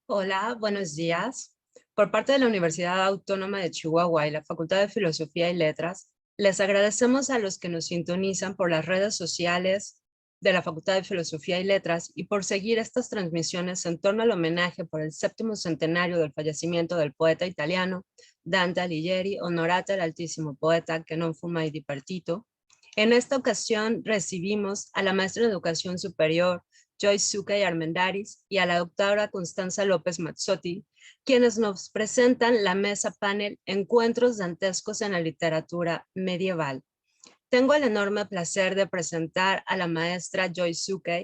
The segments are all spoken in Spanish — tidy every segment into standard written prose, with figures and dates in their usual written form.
Hola, buenos días. Por parte de la Universidad Autónoma de Chihuahua y la Facultad de Filosofía y Letras, les agradecemos a los que nos sintonizan por las redes sociales de la Facultad de Filosofía y Letras y por seguir estas transmisiones en torno al homenaje por el 7º centenario del fallecimiento del poeta italiano Dante Alighieri, honorata al altísimo poeta che non fu mai dipartito. En esta ocasión recibimos a la maestra de Educación Superior Joyce Zucca y Armendáriz, y a la doctora Constanza López Mazzotti, quienes nos presentan la mesa panel Encuentros dantescos en la literatura medieval. Tengo el enorme placer de presentar a la maestra Joyce Zucca,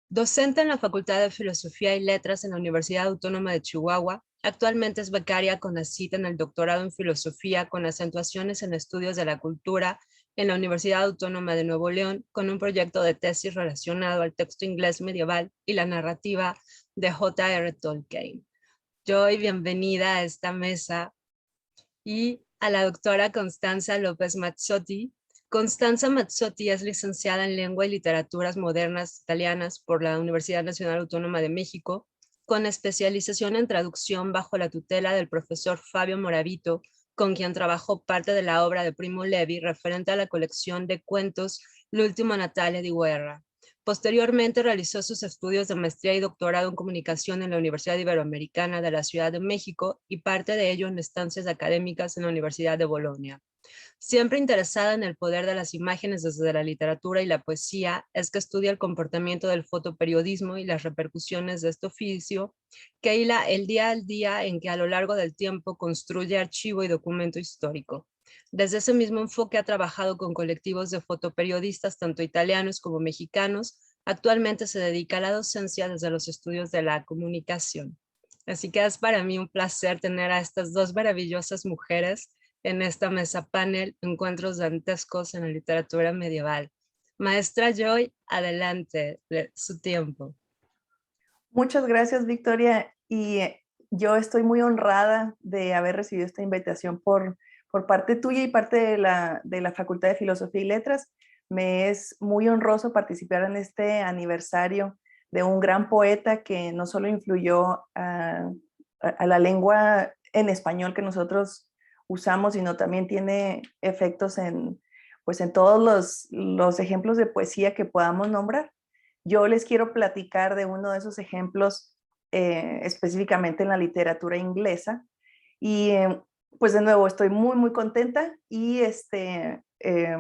docente en la Facultad de Filosofía y Letras en la Universidad Autónoma de Chihuahua. Actualmente es becaria CONACYT en el doctorado en Filosofía con acentuaciones en estudios de la cultura en la Universidad Autónoma de Nuevo León, con un proyecto de tesis relacionado al texto inglés medieval y la narrativa de J.R. Tolkien. Joy, bienvenida a esta mesa, y a la doctora Constanza López Mazzotti. Constanza Mazzotti es licenciada en Lengua y Literaturas Modernas Italianas por la Universidad Nacional Autónoma de México, con especialización en traducción bajo la tutela del profesor Fabio Moravito, con quien trabajó parte de la obra de Primo Levi referente a la colección de cuentos L'ultimo Natale di Guerra. Posteriormente realizó sus estudios de maestría y doctorado en comunicación en la Universidad Iberoamericana de la Ciudad de México y parte de ello en estancias académicas en la Universidad de Bolonia. Siempre interesada en el poder de las imágenes desde la literatura y la poesía, es que estudia el comportamiento del fotoperiodismo y las repercusiones de este oficio, que hila el día al día en que a lo largo del tiempo construye archivo y documento histórico. Desde ese mismo enfoque ha trabajado con colectivos de fotoperiodistas, tanto italianos como mexicanos. Actualmente se dedica a la docencia desde los estudios de la comunicación. Así que es para mí un placer tener a estas dos maravillosas mujeres en esta mesa panel Encuentros dantescos en la literatura medieval. Maestra Joy, adelante, su tiempo. Muchas gracias, Victoria. Y yo estoy muy honrada de haber recibido esta invitación por parte tuya y parte de la Facultad de Filosofía y Letras. Me es muy honroso participar en este aniversario de un gran poeta que no solo influyó a la lengua en español que nosotros usamos, sino también tiene efectos pues en todos los ejemplos de poesía que podamos nombrar. Yo les quiero platicar de uno de esos ejemplos específicamente en la literatura inglesa. Y pues de nuevo estoy muy contenta y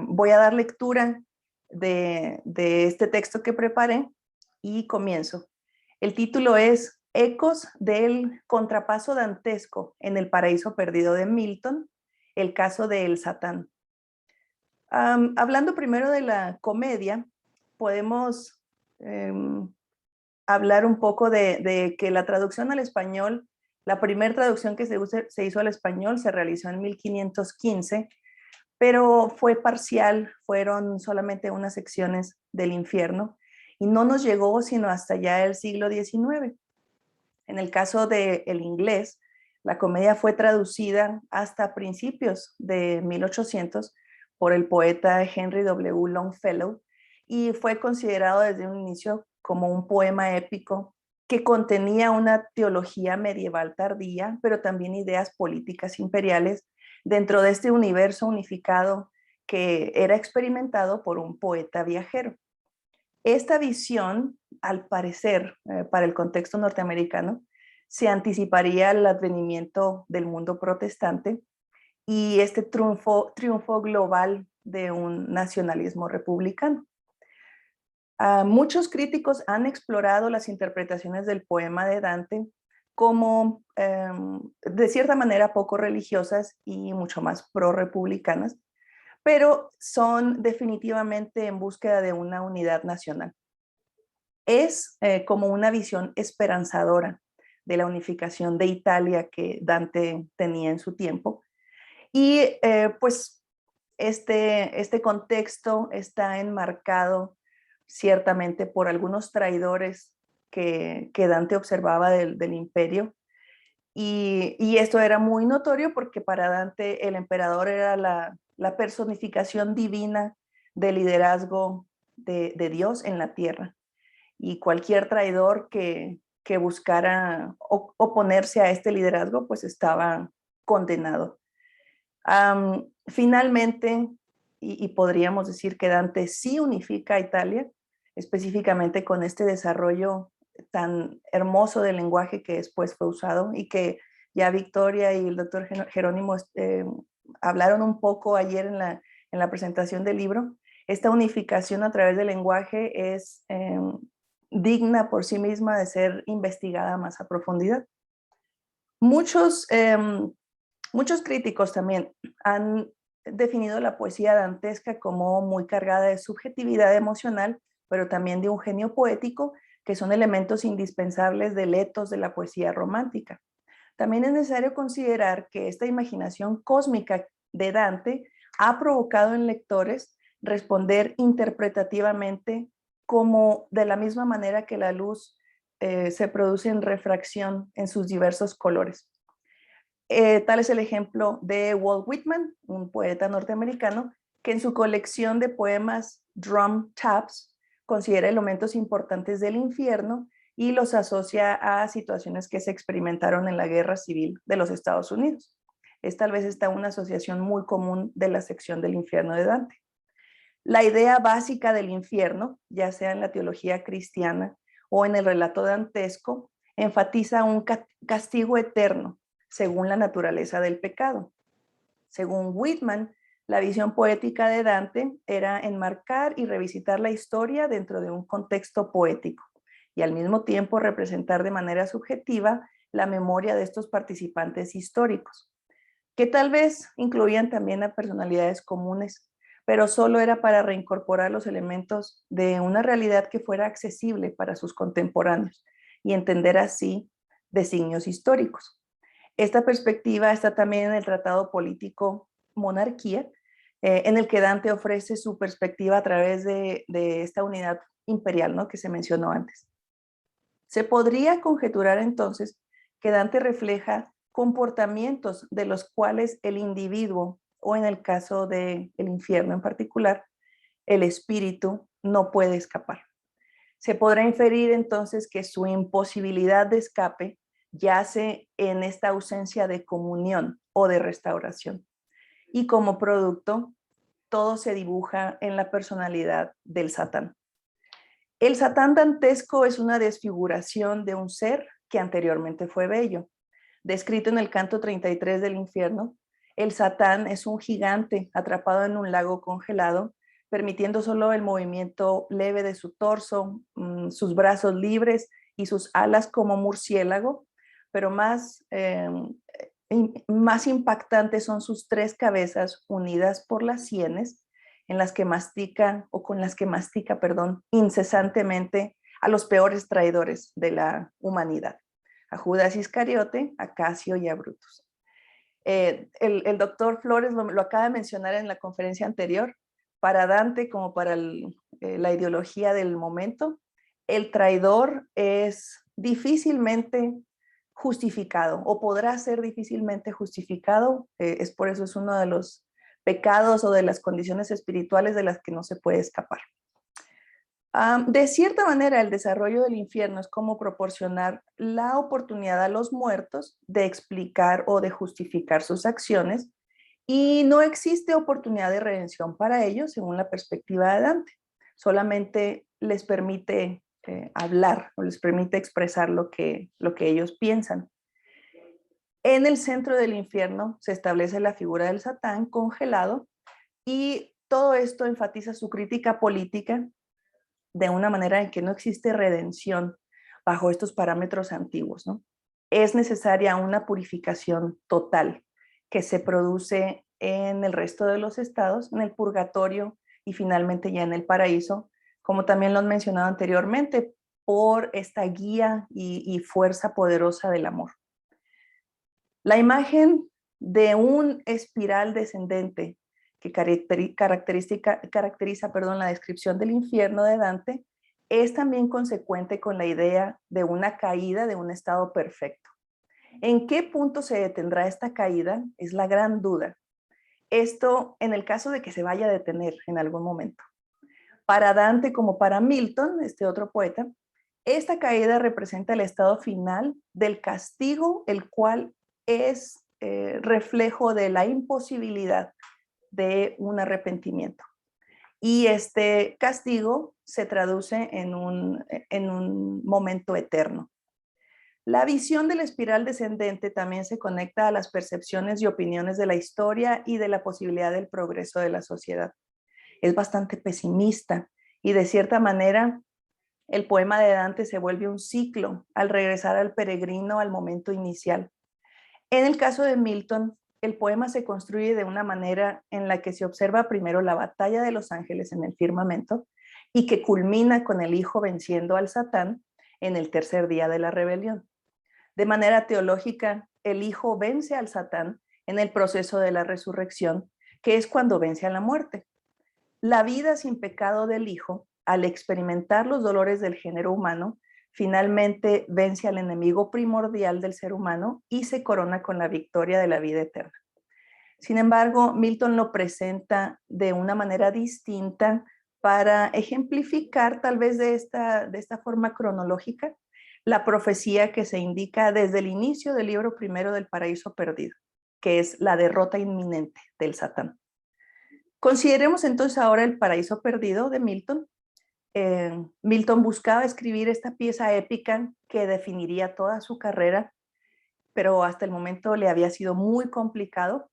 voy a dar lectura de este texto que preparé y comienzo. El título es Ecos del contrapaso dantesco en el paraíso perdido de Milton, el caso de El Satán. Hablando primero de la comedia, podemos hablar un poco de que la traducción al español, la primera traducción que se hizo al español se realizó en 1515, pero fue parcial, fueron solamente unas secciones del infierno y no nos llegó sino hasta ya el siglo XIX. En el caso del inglés, la comedia fue traducida hasta principios de 1800 por el poeta Henry W. Longfellow y fue considerado desde un inicio como un poema épico que contenía una teología medieval tardía, pero también ideas políticas imperiales dentro de este universo unificado que era experimentado por un poeta viajero. Esta visión, al parecer, para el contexto norteamericano, se anticiparía al advenimiento del mundo protestante y este triunfo global de un nacionalismo republicano. Muchos críticos han explorado las interpretaciones del poema de Dante como, de cierta manera, poco religiosas y mucho más pro-republicanas, pero son definitivamente en búsqueda de una unidad nacional. Es como una visión esperanzadora de la unificación de Italia que Dante tenía en su tiempo. Y pues este contexto está enmarcado ciertamente por algunos traidores que Dante observaba del imperio. Y esto era muy notorio porque para Dante el emperador era la personificación divina del liderazgo de Dios en la tierra. Y cualquier traidor que que buscara oponerse a este liderazgo, pues estaba condenado. Finalmente, y podríamos decir que Dante sí unifica a Italia, específicamente con este desarrollo tan hermoso del lenguaje que después fue usado y que ya Victoria y el doctor Jerónimo hablaron un poco ayer en la presentación del libro. Esta unificación a través del lenguaje es digna por sí misma de ser investigada más a profundidad. Muchos críticos también han definido la poesía dantesca como muy cargada de subjetividad emocional, pero también de un genio poético, que son elementos indispensables del etos de la poesía romántica. También es necesario considerar que esta imaginación cósmica de Dante ha provocado en lectores responder interpretativamente como de la misma manera que la luz se produce en refracción en sus diversos colores. Tal es el ejemplo de Walt Whitman, un poeta norteamericano, que en su colección de poemas Drum Taps considera elementos importantes del infierno y los asocia a situaciones que se experimentaron en la Guerra Civil de los Estados Unidos. Es tal vez esta una asociación muy común de la sección del infierno de Dante. La idea básica del infierno, ya sea en la teología cristiana o en el relato dantesco, enfatiza un castigo eterno según la naturaleza del pecado. Según Whitman, la visión poética de Dante era enmarcar y revisitar la historia dentro de un contexto poético y al mismo tiempo representar de manera subjetiva la memoria de estos participantes históricos, que tal vez incluían también a personalidades comunes, pero solo era para reincorporar los elementos de una realidad que fuera accesible para sus contemporáneos y entender así designios históricos. Esta perspectiva está también en el Tratado Político Monarquía, en el que Dante ofrece su perspectiva a través de esta unidad imperial, ¿no?, que se mencionó antes. Se podría conjeturar entonces que Dante refleja comportamientos de los cuales el individuo, o en el caso del infierno en particular, el espíritu no puede escapar. Se podrá inferir entonces que su imposibilidad de escape yace en esta ausencia de comunión o de restauración. Y como producto, todo se dibuja en la personalidad del Satán. El Satán dantesco es una desfiguración de un ser que anteriormente fue bello. Descrito en el canto 33 del infierno, el Satán es un gigante atrapado en un lago congelado, permitiendo solo el movimiento leve de su torso, sus brazos libres y sus alas como murciélago, pero más impactantes son sus tres cabezas unidas por las sienes, en las que mastica, o con las que mastica, perdón, incesantemente a los peores traidores de la humanidad, a Judas Iscariote, a Casio y a Brutus. El doctor Flores lo acaba de mencionar en la conferencia anterior. Para Dante, como para la ideología del momento, el traidor es difícilmente justificado, o podrá ser difícilmente justificado. Es por eso es uno de los pecados o de las condiciones espirituales de las que no se puede escapar. De cierta manera, el desarrollo del infierno es como proporcionar la oportunidad a los muertos de explicar o de justificar sus acciones, y no existe oportunidad de redención para ellos según la perspectiva de Dante. Solamente les permite hablar, o les permite expresar lo que ellos piensan. En el centro del infierno se establece la figura del Satán congelado, y todo esto enfatiza su crítica política de una manera en que no existe redención bajo estos parámetros antiguos, ¿no? Es necesaria una purificación total que se produce en el resto de los estados, en el purgatorio y finalmente ya en el paraíso, como también lo han mencionado anteriormente, por esta guía y fuerza poderosa del amor. La imagen de un espiral descendente que caracteriza la descripción del infierno de Dante es también consecuente con la idea de una caída de un estado perfecto. ¿En qué punto se detendrá esta caída? Es la gran duda. Esto en el caso de que se vaya a detener en algún momento. Para Dante, como para Milton, este otro poeta, Esta caída representa el estado final del castigo, el cual es reflejo de la imposibilidad de un arrepentimiento. Y este castigo se traduce en un momento eterno. La visión de la espiral descendente también se conecta a las percepciones y opiniones de la historia y de la posibilidad del progreso de la sociedad. Es bastante pesimista y de cierta manera el poema de Dante se vuelve un ciclo al regresar al peregrino al momento inicial. En el caso de Milton, el poema se construye de una manera en la que se observa primero la batalla de los ángeles en el firmamento y que culmina con el Hijo venciendo al Satán en el tercer día de la rebelión. De manera teológica, el Hijo vence al Satán en el proceso de la resurrección, que es cuando vence a la muerte. La vida sin pecado del Hijo, al experimentar los dolores del género humano, finalmente vence al enemigo primordial del ser humano y se corona con la victoria de la vida eterna. Sin embargo, Milton lo presenta de una manera distinta para ejemplificar tal vez de esta forma cronológica la profecía que se indica desde el inicio del libro primero del Paraíso Perdido, que es la derrota inminente del Satán. Consideremos entonces ahora el Paraíso Perdido de Milton. Milton buscaba escribir esta pieza épica que definiría toda su carrera, pero hasta el momento le había sido muy complicado.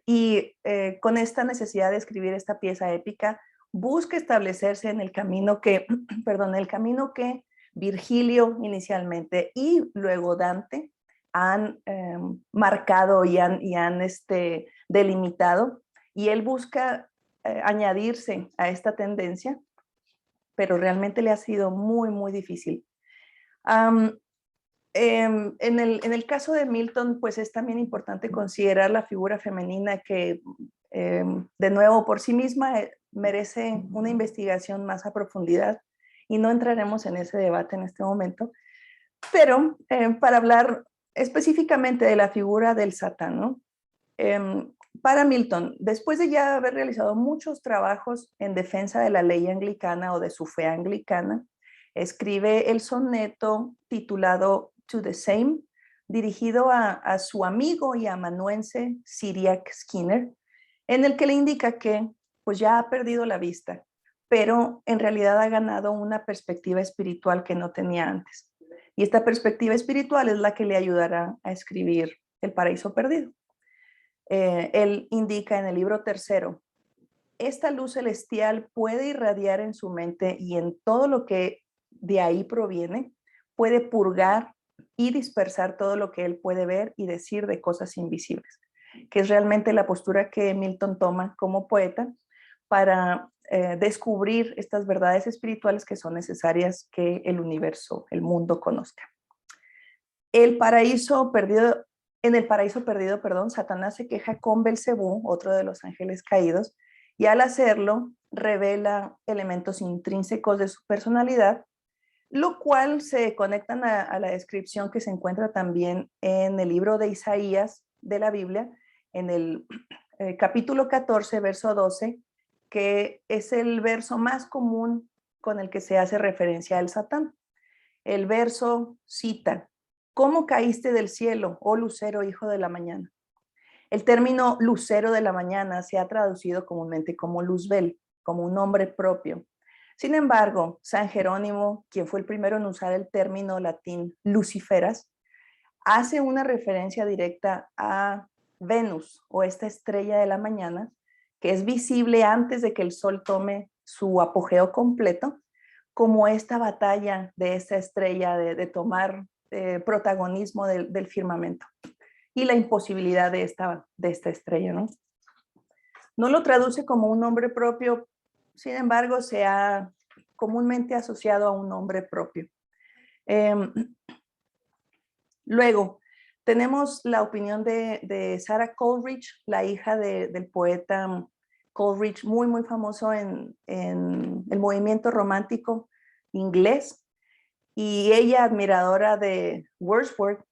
Y con esta necesidad de escribir esta pieza épica, busca establecerse en el camino que, perdón, el camino que Virgilio inicialmente y luego Dante han marcado y han delimitado. Y él busca añadirse a esta tendencia, pero realmente le ha sido muy, muy difícil. En el caso de Milton, pues es también importante considerar la figura femenina que, de nuevo, por sí misma merece una investigación más a profundidad y no entraremos en ese debate en este momento, pero para hablar específicamente de la figura del Satán, ¿no? Para Milton, después de ya haber realizado muchos trabajos en defensa de la ley anglicana o de su fe anglicana, escribe el soneto titulado To the Same, dirigido a su amigo y amanuense Syriac Skinner, en el que le indica que pues ya ha perdido la vista, pero en realidad ha ganado una perspectiva espiritual que no tenía antes. Y esta perspectiva espiritual es la que le ayudará a escribir El Paraíso Perdido. Él indica en el libro tercero, esta luz celestial puede irradiar en su mente y en todo lo que de ahí proviene, puede purgar y dispersar todo lo que él puede ver y decir de cosas invisibles, que es realmente la postura que Milton toma como poeta para descubrir estas verdades espirituales que son necesarias que el universo, el mundo conozca. El paraíso perdido, en el paraíso perdido, perdón, Satanás se queja con Belcebú, otro de los ángeles caídos, y al hacerlo revela elementos intrínsecos de su personalidad, lo cual se conectan a la descripción que se encuentra también en el libro de Isaías de la Biblia, en el capítulo 14, verso 12, que es el verso más común con el que se hace referencia al Satán. El verso cita, ¿cómo caíste del cielo, oh lucero, hijo de la mañana? El término lucero de la mañana se ha traducido comúnmente como luzbel, como un nombre propio. Sin embargo, San Jerónimo, quien fue el primero en usar el término latín luciferas, hace una referencia directa a Venus o esta estrella de la mañana, que es visible antes de que el sol tome su apogeo completo, como esta batalla de esta estrella de tomar protagonismo del firmamento y la imposibilidad de esta estrella, ¿no? No lo traduce como un nombre propio, sin embargo, se ha comúnmente asociado a un nombre propio. Luego, tenemos la opinión de Sarah Coleridge, la hija del poeta Coleridge, muy, muy famoso en el movimiento romántico inglés, y ella, admiradora de Wordsworth,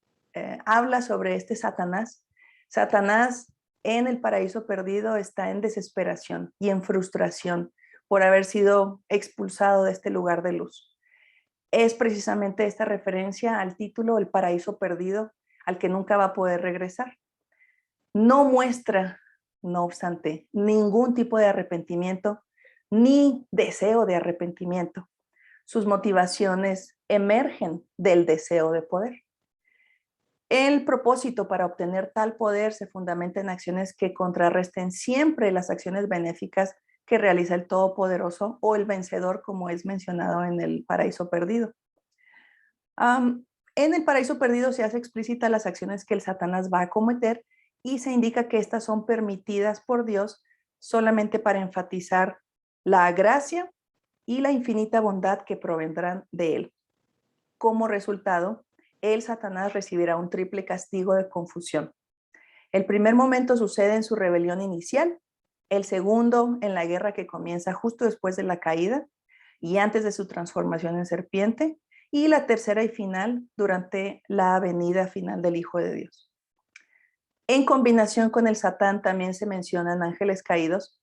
habla sobre este Satanás. Satanás en el paraíso perdido está en desesperación y en frustración por haber sido expulsado de este lugar de luz. es precisamente esta referencia al título El paraíso perdido, al que nunca va a poder regresar. No muestra, no obstante, ningún tipo de arrepentimiento ni deseo de arrepentimiento. Sus motivaciones emergen del deseo de poder. El propósito para obtener tal poder se fundamenta en acciones que contrarresten siempre las acciones benéficas que realiza el Todopoderoso o el vencedor, como es mencionado en el paraíso perdido. En el paraíso perdido se hace explícita las acciones que el Satanás va a cometer y se indica que estas son permitidas por Dios solamente para enfatizar la gracia y la infinita bondad que provendrán de él. Como resultado, el Satanás recibirá un triple castigo de confusión. El primer momento sucede en su rebelión inicial, el segundo en la guerra que comienza justo después de la caída y antes de su transformación en serpiente, y la tercera y final durante la venida final del Hijo de Dios. En combinación con el Satán también se mencionan ángeles caídos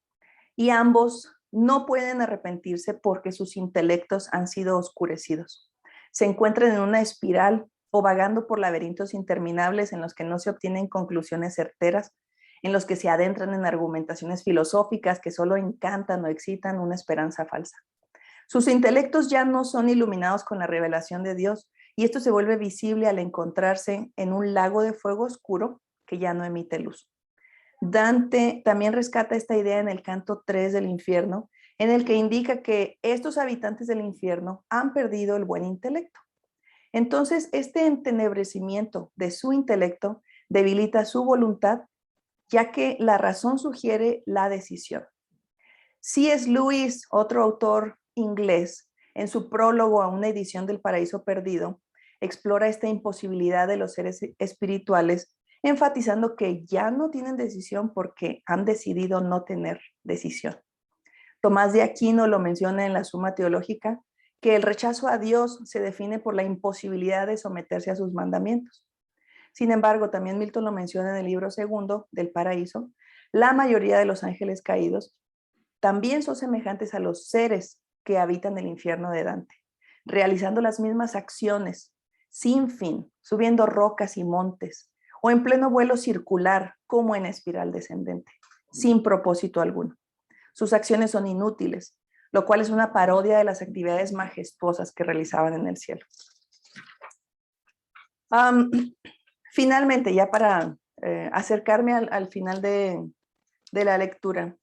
y ambos no pueden arrepentirse porque sus intelectos han sido oscurecidos. Se encuentran en una espiral o vagando por laberintos interminables en los que no se obtienen conclusiones certeras, en los que se adentran en argumentaciones filosóficas que solo encantan o excitan una esperanza falsa. Sus intelectos ya no son iluminados con la revelación de Dios y esto se vuelve visible al encontrarse en un lago de fuego oscuro que ya no emite luz. Dante también rescata esta idea en el canto 3 del infierno, en el que indica que estos habitantes del infierno han perdido el buen intelecto. Entonces, este entenebrecimiento de su intelecto debilita su voluntad, ya que la razón sugiere la decisión. C.S. Lewis, otro autor inglés, en su prólogo a una edición del Paraíso Perdido, explora esta imposibilidad de los seres espirituales, enfatizando que ya no tienen decisión porque han decidido no tener decisión. Tomás de Aquino lo menciona en la Suma Teológica, que el rechazo a Dios se define por la imposibilidad de someterse a sus mandamientos. Sin embargo, también Milton lo menciona en el libro segundo del Paraíso, la mayoría de los ángeles caídos también son semejantes a los seres que habitan el infierno de Dante, realizando las mismas acciones, sin fin, subiendo rocas y montes, o en pleno vuelo circular, como en espiral descendente, sin propósito alguno. Sus acciones son inútiles, lo cual es una parodia de las actividades majestuosas que realizaban en el cielo. Finalmente, ya para acercarme al final de la lectura,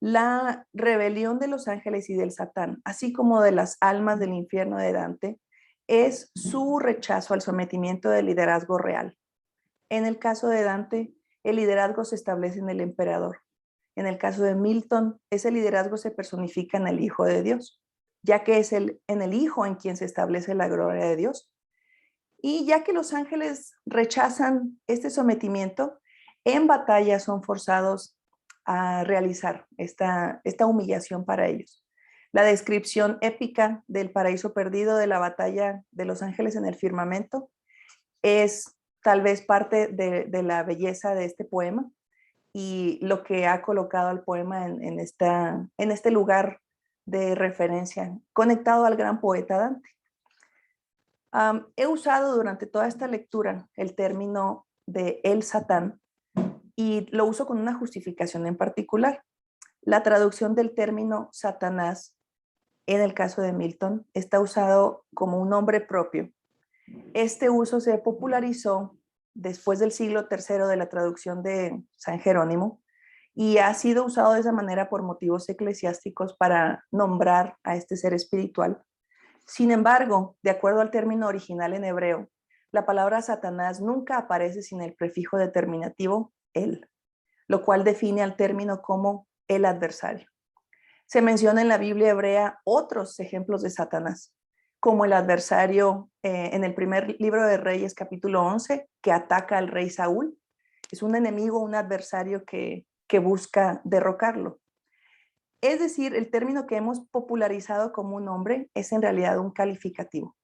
la rebelión de los ángeles y del Satán, así como de las almas del infierno de Dante, es su rechazo al sometimiento del liderazgo real. En el caso de Dante, el liderazgo se establece en el emperador. En el caso de Milton, ese liderazgo se personifica en el Hijo de Dios, ya que es en el Hijo en quien se establece la gloria de Dios. Y ya que los ángeles rechazan este sometimiento, en batalla son forzados a realizar esta humillación para ellos. La descripción épica del paraíso perdido, de la batalla de los ángeles en el firmamento, es tal vez parte de la belleza de este poema y lo que ha colocado al poema en este lugar de referencia, conectado al gran poeta Dante. He usado durante toda esta lectura el término de el Satán y lo uso con una justificación en particular. La traducción del término Satanás, en el caso de Milton, está usado como un nombre propio. Este uso se popularizó después del siglo III de la traducción de San Jerónimo y ha sido usado de esa manera por motivos eclesiásticos para nombrar a este ser espiritual. Sin embargo, de acuerdo al término original en hebreo, la palabra Satanás nunca aparece sin el prefijo determinativo el, lo cual define al término como el adversario. Se menciona en la Biblia hebrea otros ejemplos de Satanás, como el adversario en el primer libro de Reyes, capítulo 11, que ataca al rey Saúl. Es un enemigo, un adversario que busca derrocarlo. Es decir, el término que hemos popularizado como un nombre es en realidad un calificativo.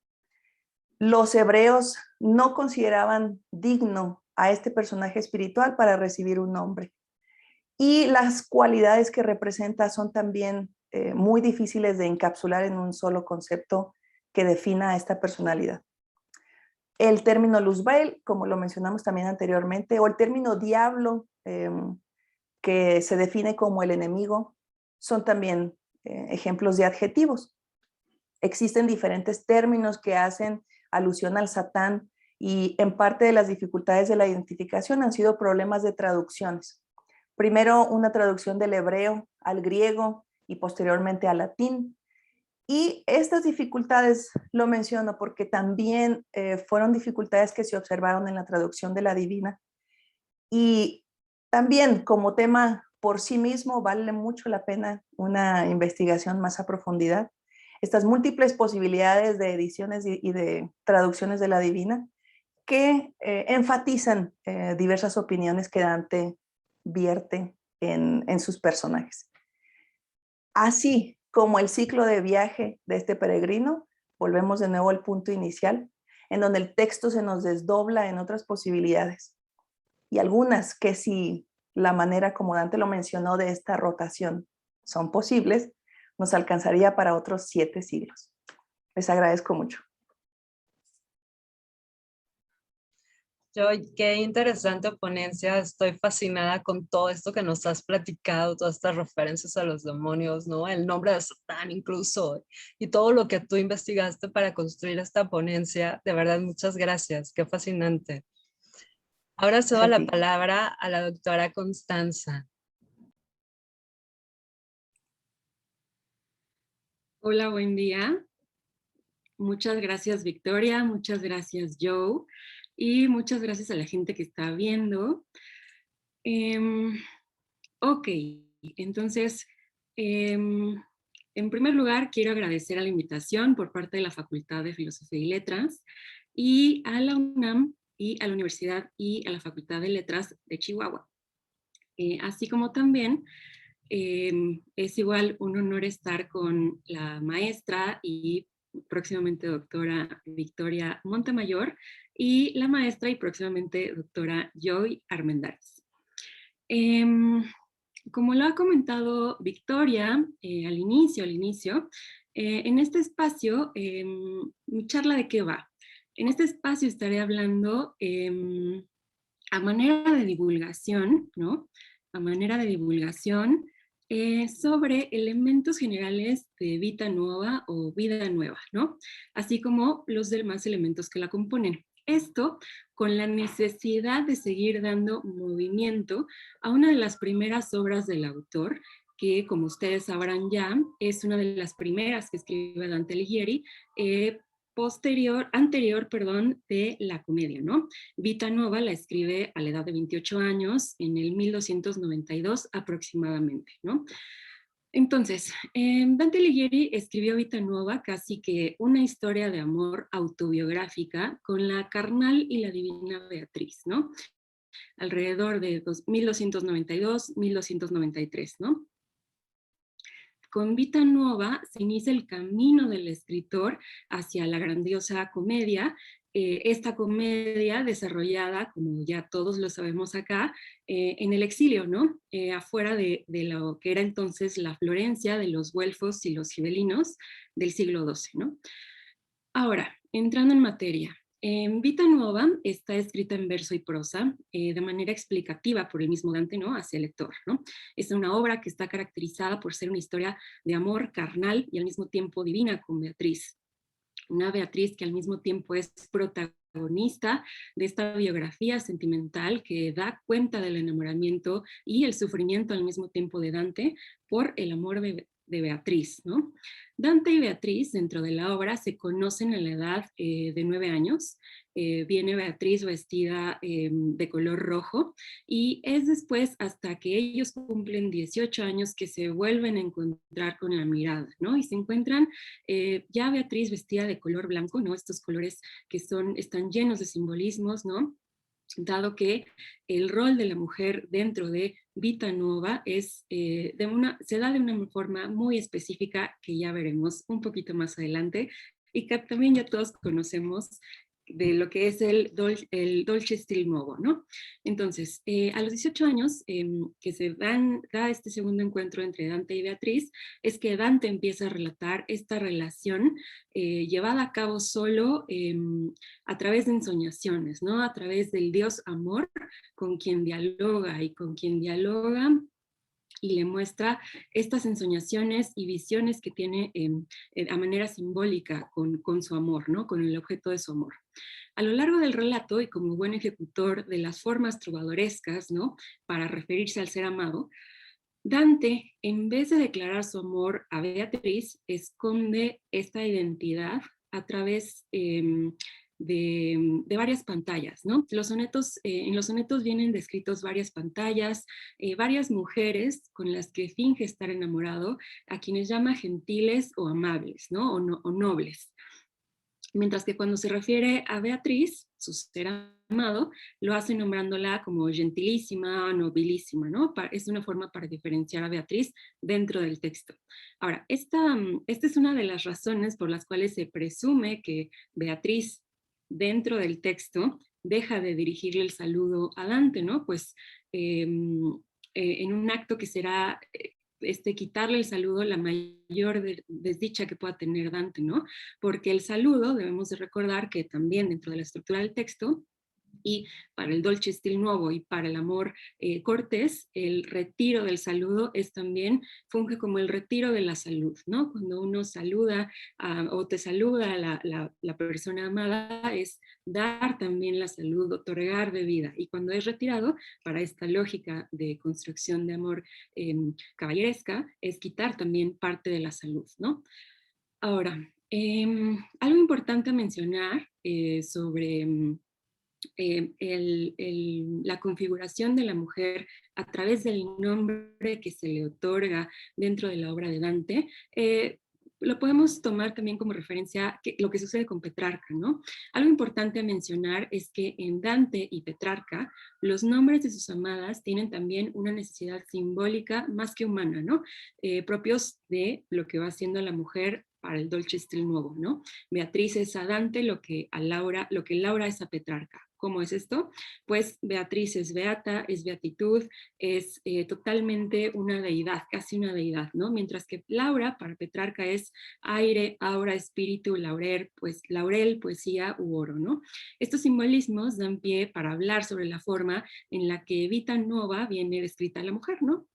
Los hebreos no consideraban digno a este personaje espiritual para recibir un nombre. Y las cualidades que representa son también muy difíciles de encapsular en un solo concepto que defina a esta personalidad. El término Luzbel, como lo mencionamos también anteriormente, o el término diablo, que se define como el enemigo, son también ejemplos de adjetivos. Existen diferentes términos que hacen alusión al Satán y en parte de las dificultades de la identificación han sido problemas de traducciones. Primero una traducción del hebreo al griego y posteriormente al latín. Y estas dificultades lo menciono porque también fueron dificultades que se observaron en la traducción de la Divina. Y también como tema por sí mismo vale mucho la pena una investigación más a profundidad. Estas múltiples posibilidades de ediciones y de traducciones de la Divina que enfatizan diversas opiniones que Dante vierte en sus personajes. Así como el ciclo de viaje de este peregrino, volvemos de nuevo al punto inicial, en donde el texto se nos desdobla en otras posibilidades. Y algunas que si la manera como Dante lo mencionó de esta rotación son posibles, nos alcanzaría para otros 7 siglos. Les agradezco mucho. Joy, qué interesante ponencia. Estoy fascinada con todo esto que nos has platicado, todas estas referencias a los demonios, ¿no? El nombre de Satán incluso, y todo lo que tú investigaste para construir esta ponencia. De verdad, muchas gracias. Qué fascinante. Ahora cedo la palabra a la doctora Constanza. Hola, buen día. Muchas gracias, Victoria. Muchas gracias, Joe. Y muchas gracias a la gente que está viendo. Ok, entonces, en primer lugar, quiero agradecer a la invitación por parte de la Facultad de Filosofía y Letras y a la UNAM y a la Universidad y a la Facultad de Letras de Chihuahua. Así como también es igual un honor estar con la maestra y próximamente doctora Victoria Montemayor y la maestra y próximamente doctora Joy Armendáriz. Como lo ha comentado Victoria al inicio, en este espacio, mi charla de qué va. En este espacio estaré hablando a manera de divulgación, ¿no? A manera de divulgación sobre elementos generales de Vita Nuova o Vida Nueva, ¿no? Así como los demás elementos que la componen. Esto con la necesidad de seguir dando movimiento a una de las primeras obras del autor, que como ustedes sabrán ya, es una de las primeras que escribe Dante Alighieri, anterior, de la comedia, ¿no? Vita Nuova la escribe a la edad de 28 años, en el 1292 aproximadamente, ¿no? Entonces, Dante Alighieri escribió Vita Nuova, casi que una historia de amor autobiográfica con la carnal y la divina Beatriz, ¿no? Alrededor de 1292, 1293, ¿no? Con Vita Nuova se inicia el camino del escritor hacia la grandiosa comedia, esta comedia desarrollada, como ya todos lo sabemos acá, en el exilio, ¿no? Afuera de lo que era entonces la Florencia de los güelfos y los gibelinos del siglo XII, ¿no? Ahora, entrando en materia, Vita Nuova está escrita en verso y prosa de manera explicativa por el mismo Dante, ¿no? Hacia el lector, ¿no? Es una obra que está caracterizada por ser una historia de amor carnal y al mismo tiempo divina con Beatriz. Una Beatriz que al mismo tiempo es protagonista de esta biografía sentimental que da cuenta del enamoramiento y el sufrimiento al mismo tiempo de Dante por el amor de Beatriz, ¿no? Dante y Beatriz dentro de la obra se conocen a la edad de 9 años. Viene Beatriz vestida de color rojo y es después hasta que ellos cumplen 18 años que se vuelven a encontrar con la mirada, ¿no? Y se encuentran ya Beatriz vestida de color blanco, ¿no? Estos colores que están llenos de simbolismos, ¿no? Dado que el rol de la mujer dentro de Vita Nuova se da de una forma muy específica que ya veremos un poquito más adelante y que también ya todos conocemos de lo que es el dolce stil nuovo, ¿no? Entonces, a los 18 años que se da este segundo encuentro entre Dante y Beatriz, es que Dante empieza a relatar esta relación llevada a cabo solo a través de ensoñaciones, ¿no? A través del dios amor con quien dialoga y con quien dialoga y le muestra estas ensoñaciones y visiones que tiene a manera simbólica con su amor, ¿no? Con el objeto de su amor. A lo largo del relato, y como buen ejecutor de las formas trovadorescas, ¿no? Para referirse al ser amado, Dante, en vez de declarar su amor a Beatriz, esconde esta identidad a través de varias pantallas, ¿no? En los sonetos vienen descritos varias pantallas, varias mujeres con las que finge estar enamorado, a quienes llama gentiles o amables, ¿no? O nobles. Mientras que cuando se refiere a Beatriz, su ser amado, lo hace nombrándola como gentilísima, nobilísima, ¿no? Es una forma para diferenciar a Beatriz dentro del texto. Ahora, esta es una de las razones por las cuales se presume que Beatriz, dentro del texto, deja de dirigirle el saludo a Dante, ¿no? Pues en un acto que será quitarle el saludo, la mayor desdicha que pueda tener Dante, ¿no? Porque el saludo, debemos de recordar que también dentro de la estructura del texto, y para el dolce stil nuovo y para el amor cortés, el retiro del saludo funge como el retiro de la salud, ¿no? Cuando uno saluda o te saluda la persona amada, es dar también la salud, otorgar de vida. Y cuando es retirado, para esta lógica de construcción de amor caballeresca, es quitar también parte de la salud, ¿no? Ahora, algo importante a mencionar sobre la configuración de la mujer a través del nombre que se le otorga dentro de la obra de Dante, lo podemos tomar también como referencia lo que sucede con Petrarca, ¿no? Algo importante a mencionar es que en Dante y Petrarca, los nombres de sus amadas tienen también una necesidad simbólica más que humana, ¿no? Propios de lo que va haciendo la mujer para el dolce stil nuovo, ¿no? Beatriz es a Dante lo que Laura es a Petrarca. ¿Cómo es esto? Pues Beatriz es beata, es beatitud, es totalmente una deidad, casi una deidad, ¿no? Mientras que Laura para Petrarca es aire, aura, espíritu, laurel, poesía u oro, ¿no? Estos simbolismos dan pie para hablar sobre la forma en la que Vita Nuova viene descrita a la mujer, ¿no?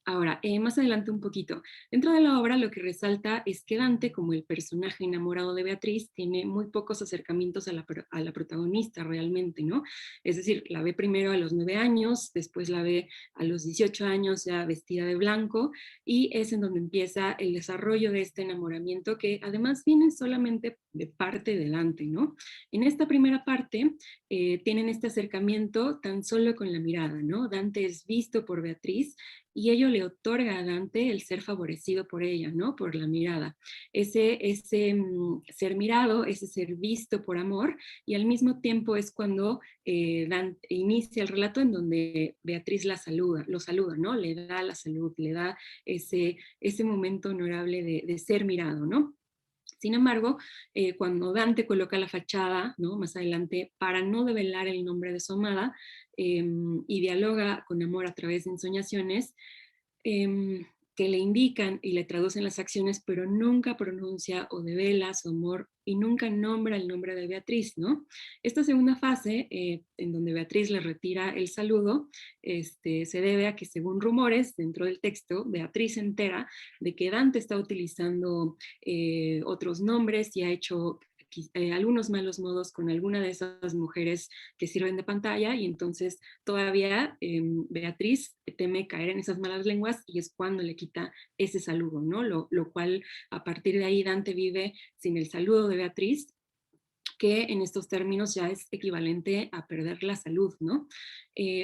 Ahora, más adelante un poquito. Dentro de la obra lo que resalta es que Dante, como el personaje enamorado de Beatriz, tiene muy pocos acercamientos a la protagonista realmente, ¿no? Es decir, la ve primero a los 9 años, después la ve a los 18 años ya vestida de blanco, y es en donde empieza el desarrollo de este enamoramiento que además viene solamente de parte de Dante, ¿no? En esta primera parte tienen este acercamiento tan solo con la mirada, ¿no? Dante es visto por Beatriz, y ello le otorga a Dante el ser favorecido por ella, ¿no? Por la mirada. Ese ser mirado, ese ser visto por amor, y al mismo tiempo es cuando Dante inicia el relato en donde Beatriz lo saluda, ¿no? Le da la salud, le da ese momento honorable de ser mirado, ¿no? Sin embargo, cuando Dante coloca la fachada, ¿no? Más adelante, para no develar el nombre de su amada, y dialoga con amor a través de ensoñaciones, que le indican y le traducen las acciones, pero nunca pronuncia o devela su amor y nunca nombra el nombre de Beatriz, ¿no? Esta segunda fase, en donde Beatriz le retira el saludo, se debe a que, según rumores dentro del texto, Beatriz se entera de que Dante está utilizando otros nombres y ha hecho algunos malos modos con alguna de esas mujeres que sirven de pantalla, y entonces todavía Beatriz teme caer en esas malas lenguas y es cuando le quita ese saludo, ¿no? Lo cual a partir de ahí Dante vive sin el saludo de Beatriz, que en estos términos ya es equivalente a perder la salud, ¿no?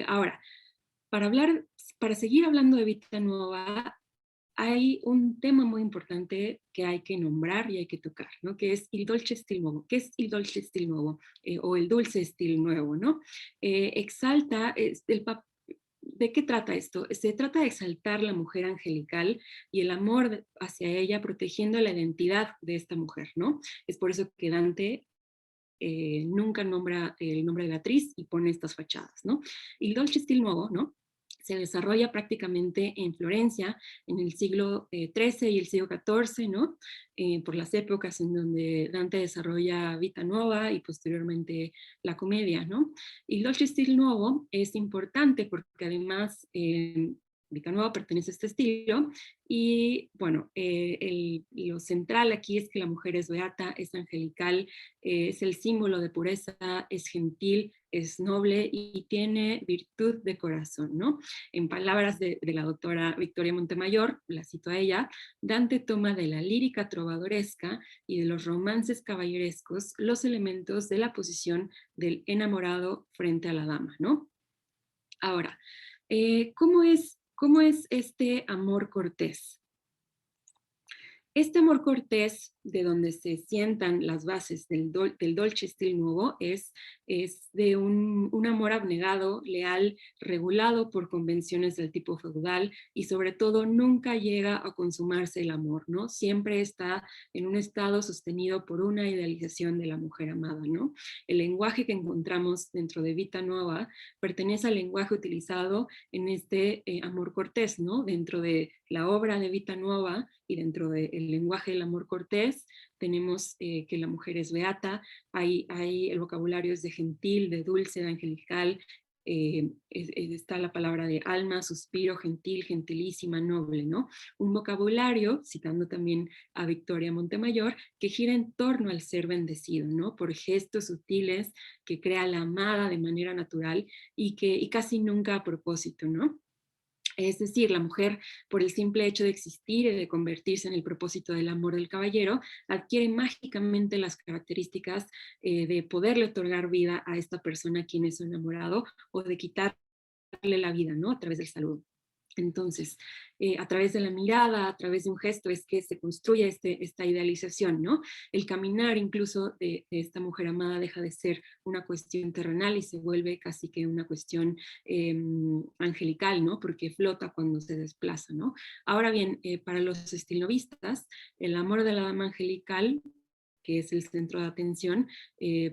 Ahora, para seguir hablando de Vita Nuova, hay un tema muy importante que hay que nombrar y hay que tocar, ¿no? Que es el dolce stil nuovo. ¿Qué es el dolce stil nuovo? O el dulce stil nuevo, ¿no? Exalta ¿de qué trata esto? Se trata de exaltar la mujer angelical y el amor hacia ella, protegiendo la identidad de esta mujer, ¿no? Es por eso que Dante nunca nombra el nombre de la actriz y pone estas fachadas, ¿no? Il Dolce Stil Nuovo, ¿no?, se desarrolla prácticamente en Florencia en el siglo XIII y el siglo XIV, ¿no? Por las épocas en donde Dante desarrolla Vita Nuova y posteriormente la comedia, ¿no? Il Dolce Stil Nuovo es importante porque además Vita Nuova pertenece a este estilo y bueno, lo central aquí es que la mujer es beata, es angelical, es el símbolo de pureza, es gentil, es noble y tiene virtud de corazón, ¿no? En palabras de la doctora Victoria Montemayor, la cito a ella, Dante toma de la lírica trovadoresca y de los romances caballerescos los elementos de la posición del enamorado frente a la dama, ¿no? Ahora, ¿cómo es este amor cortés? Este amor cortés, de donde se sientan las bases del Dolce Stil Nuovo, es de un amor abnegado, leal, regulado por convenciones del tipo feudal y sobre todo nunca llega a consumarse el amor, ¿no? Siempre está en un estado sostenido por una idealización de la mujer amada, ¿no? El lenguaje que encontramos dentro de Vita Nuova pertenece al lenguaje utilizado en este amor cortés, ¿no? Dentro de la obra de Vita Nuova y dentro del lenguaje del amor cortés tenemos que la mujer es beata, el vocabulario es de gentil, de dulce, de angelical, está la palabra de alma, suspiro, gentil, gentilísima, noble, ¿no? Un vocabulario, citando también a Victoria Montemayor, que gira en torno al ser bendecido, ¿no? Por gestos sutiles que crea la amada de manera natural y casi nunca a propósito, ¿no? Es decir, la mujer, por el simple hecho de existir y de convertirse en el propósito del amor del caballero, adquiere mágicamente las características de poderle otorgar vida a esta persona a quien es su enamorado o de quitarle la vida, ¿no? A través del saludo. Entonces, a través de la mirada, a través de un gesto, es que se construye esta idealización, ¿no? El caminar incluso de esta mujer amada deja de ser una cuestión terrenal y se vuelve casi que una cuestión angelical, ¿no? Porque flota cuando se desplaza, ¿no? Ahora bien, para los estilnovistas, el amor de la dama angelical, que es el centro de atención,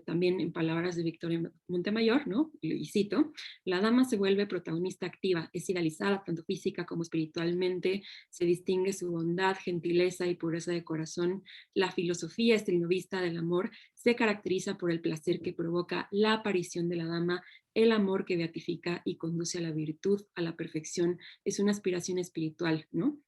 también en palabras de Victoria Montemayor, ¿no? Y cito, la dama se vuelve protagonista activa, es idealizada tanto física como espiritualmente, se distingue su bondad, gentileza y pureza de corazón. La filosofía estilnovista del amor se caracteriza por el placer que provoca la aparición de la dama, el amor que beatifica y conduce a la virtud, a la perfección, es una aspiración espiritual, ¿no?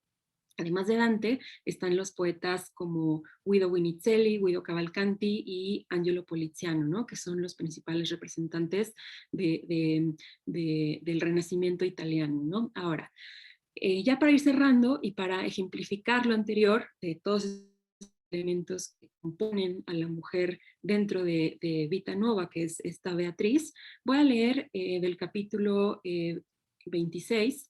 Además de Dante, están los poetas como Guido Winnizelli, Guido Cavalcanti y Angelo Poliziano, ¿no? Que son los principales representantes del Renacimiento italiano, ¿no? Ahora, ya para ir cerrando y para ejemplificar lo anterior, de todos los elementos que componen a la mujer dentro de Vita Nuova, que es esta Beatriz, voy a leer del capítulo 26,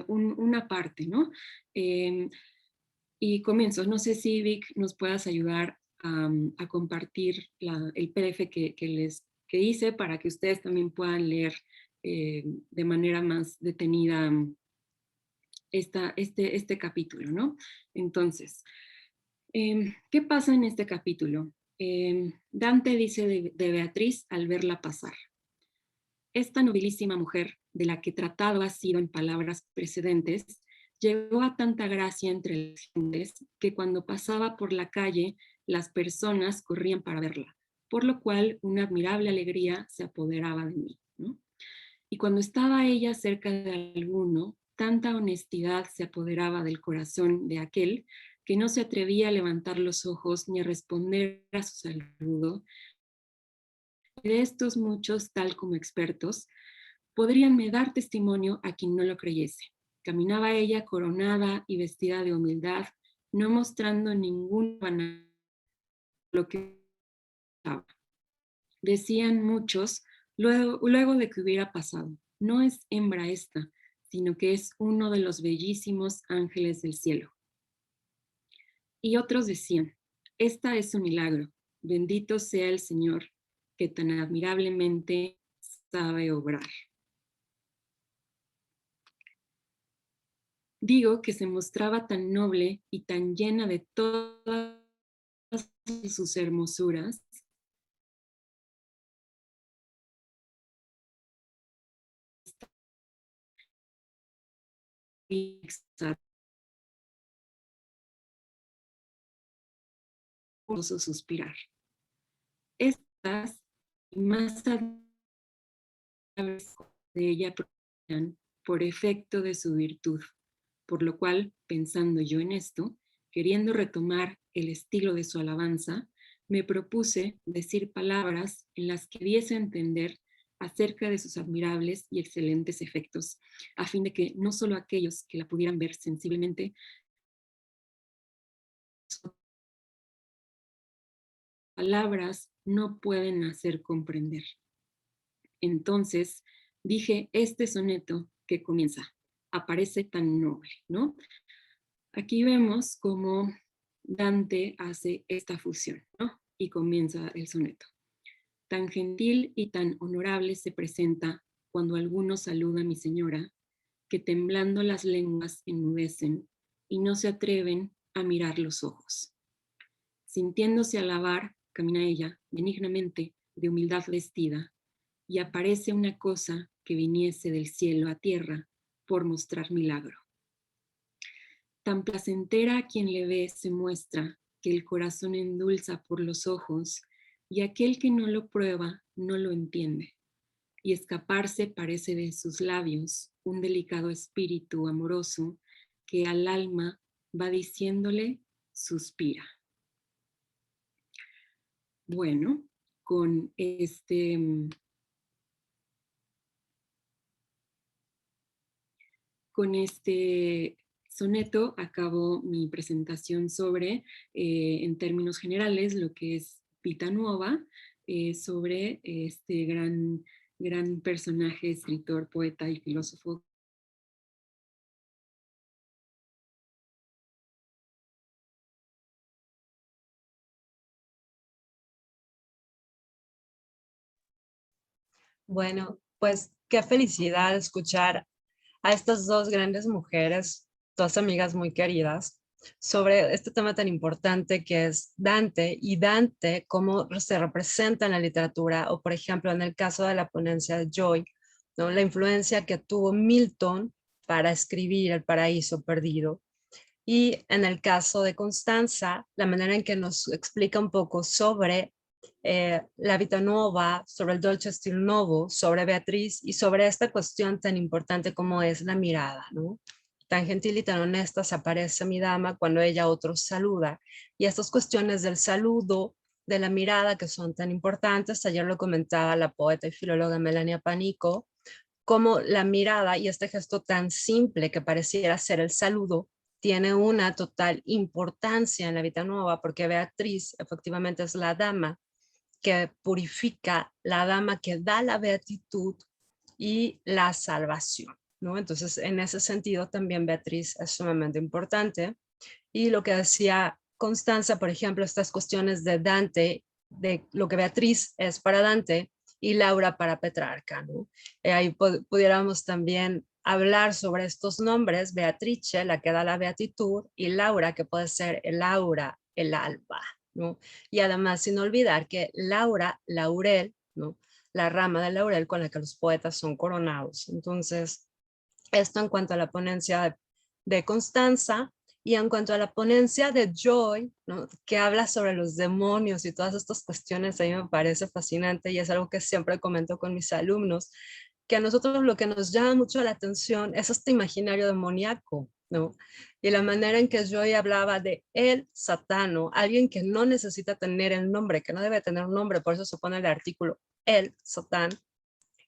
una parte, ¿no? Y comienzo. No sé si Vic nos puedas ayudar a compartir el PDF que hice para que ustedes también puedan leer de manera más detenida este capítulo, ¿no? Entonces, ¿qué pasa en este capítulo? Dante dice de Beatriz al verla pasar. Esta nobilísima mujer, de la que tratado ha sido en palabras precedentes, llegó a tanta gracia entre las gentes que cuando pasaba por la calle las personas corrían para verla, por lo cual una admirable alegría se apoderaba de mí, ¿no? Y cuando estaba ella cerca de alguno, tanta honestidad se apoderaba del corazón de aquel que no se atrevía a levantar los ojos ni a responder a su saludo. De estos muchos, tal como expertos, podríanme dar testimonio a quien no lo creyese. Caminaba ella coronada y vestida de humildad, no mostrando ningún vanagloria lo que estaba. Decían muchos, luego de que hubiera pasado, no es hembra esta, sino que es uno de los bellísimos ángeles del cielo. Y otros decían, esta es un milagro, bendito sea el Señor, que tan admirablemente sabe obrar. Digo que se mostraba tan noble y tan llena de todas sus hermosuras, suspirar. Estas y más de ella por efecto de su virtud, por lo cual, pensando yo en esto, queriendo retomar el estilo de su alabanza, me propuse decir palabras en las que diese a entender acerca de sus admirables y excelentes efectos, a fin de que no solo aquellos que la pudieran ver sensiblemente, palabras no pueden hacer comprender. Entonces dije, este soneto que comienza, aparece tan noble, ¿no? Aquí vemos cómo Dante hace esta fusión, ¿no? Y comienza el soneto. Tan gentil y tan honorable se presenta cuando alguno saluda a mi señora, que temblando las lenguas enmudecen y no se atreven a mirar los ojos. Sintiéndose alabar, camina ella benignamente, de humildad vestida, y aparece una cosa que viniese del cielo a tierra por mostrar milagro. Tan placentera a quien le ve se muestra que el corazón endulza por los ojos, y aquel que no lo prueba no lo entiende, y escaparse parece de sus labios un delicado espíritu amoroso que al alma va diciéndole suspira. Bueno, con este soneto acabo mi presentación sobre, en términos generales, lo que es Vita Nuova, sobre este gran personaje, escritor, poeta y filósofo. Bueno, pues qué felicidad escuchar a estas dos grandes mujeres, dos amigas muy queridas, sobre este tema tan importante que es Dante y Dante, cómo se representa en la literatura, o por ejemplo en el caso de la ponencia de Joy, ¿no? La influencia que tuvo Milton para escribir El Paraíso Perdido. Y en el caso de Constanza, la manera en que nos explica un poco sobre la Vita Nuova, sobre el Dolce Stil Novo, sobre Beatriz y sobre esta cuestión tan importante como es la mirada, ¿no? Tan gentil y tan honesta se aparece mi dama cuando ella a otros saluda. Y estas cuestiones del saludo, de la mirada que son tan importantes, ayer lo comentaba la poeta y filóloga Melania Panico, como la mirada y este gesto tan simple que pareciera ser el saludo, tiene una total importancia en la Vita Nuova, porque Beatriz efectivamente es la dama que purifica, la dama que da la beatitud y la salvación, ¿no? Entonces, en ese sentido también Beatriz es sumamente importante. Y lo que decía Constanza, por ejemplo, estas cuestiones de Dante, de lo que Beatriz es para Dante y Laura para Petrarca, ¿no? Ahí pudiéramos también hablar sobre estos nombres, Beatrice, la que da la beatitud, y Laura, que puede ser el aura, el alba, ¿no? Y además, sin olvidar que Laura, laurel, ¿no? La rama del laurel con la que los poetas son coronados. Entonces, esto en cuanto a la ponencia de Constanza. Y en cuanto a la ponencia de Joy, ¿no? Que habla sobre los demonios y todas estas cuestiones, a mí me parece fascinante y es algo que siempre comento con mis alumnos, que a nosotros lo que nos llama mucho la atención es este imaginario demoníaco, ¿no? Y la manera en que Joy hablaba de el satano, alguien que no necesita tener el nombre, que no debe tener un nombre, por eso se pone el artículo el satán.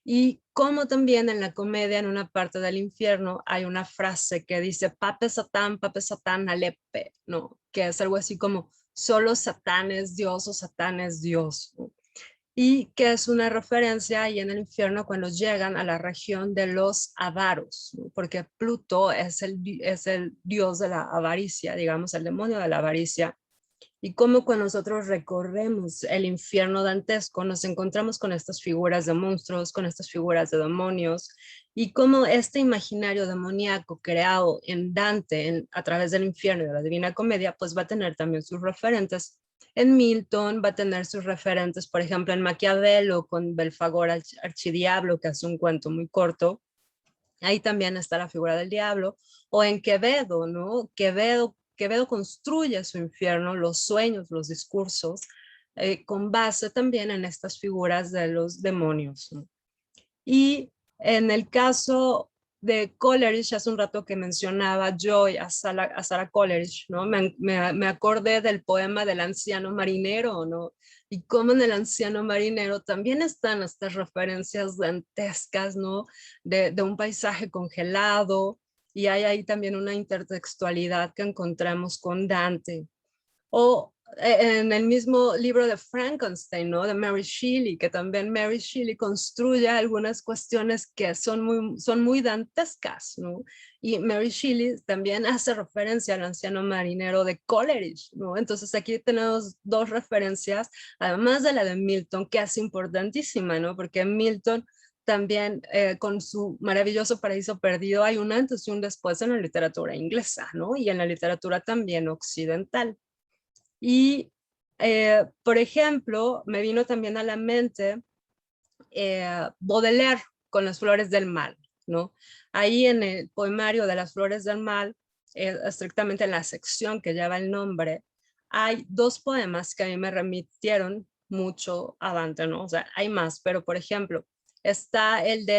Y como también en la comedia, en una parte del infierno, hay una frase que dice, pape Satán, alepe, ¿no? Que es algo así como, solo Satán es Dios o Satán es Dios, ¿no? Y que es una referencia ahí en el infierno cuando llegan a la región de los avaros, ¿no? Porque Pluto es el dios de la avaricia, digamos, el demonio de la avaricia. Y cómo cuando nosotros recorremos el infierno dantesco nos encontramos con estas figuras de monstruos, con estas figuras de demonios, y cómo este imaginario demoníaco creado en Dante a través del infierno y de la Divina Comedia, pues va a tener también sus referentes en Milton, va a tener sus referentes, por ejemplo, en Maquiavelo con Belfagor Archidiablo, que hace un cuento muy corto. Ahí también está la figura del diablo, O en Quevedo, ¿no? Quevedo construye su infierno, los sueños, los discursos, con base también en estas figuras de los demonios, ¿no? Y en el caso de Coleridge, hace un rato que mencionaba Joy a Sarah Coleridge, ¿no? Me acordé del poema del anciano marinero, ¿no? Y cómo en el anciano marinero también están estas referencias dantescas, ¿no? De un paisaje congelado, y hay ahí también una intertextualidad que encontramos con Dante. O en el mismo libro de Frankenstein, ¿no? De Mary Shelley, que también Mary Shelley construye algunas cuestiones que son muy dantescas, ¿no? Y Mary Shelley también hace referencia al anciano marinero de Coleridge, ¿no? Entonces aquí tenemos dos referencias, además de la de Milton, que es importantísima, ¿no? Porque Milton también con su maravilloso Paraíso Perdido hay un antes y un después en la literatura inglesa, ¿no? Y en la literatura también occidental. Y, por ejemplo, me vino también a la mente Baudelaire con Las Flores del Mal, ¿no? Ahí en el poemario de Las Flores del Mal, estrictamente en la sección que lleva el nombre, hay dos poemas que a mí me remitieron mucho a Dante, ¿no? O sea, hay más, pero por ejemplo, está el de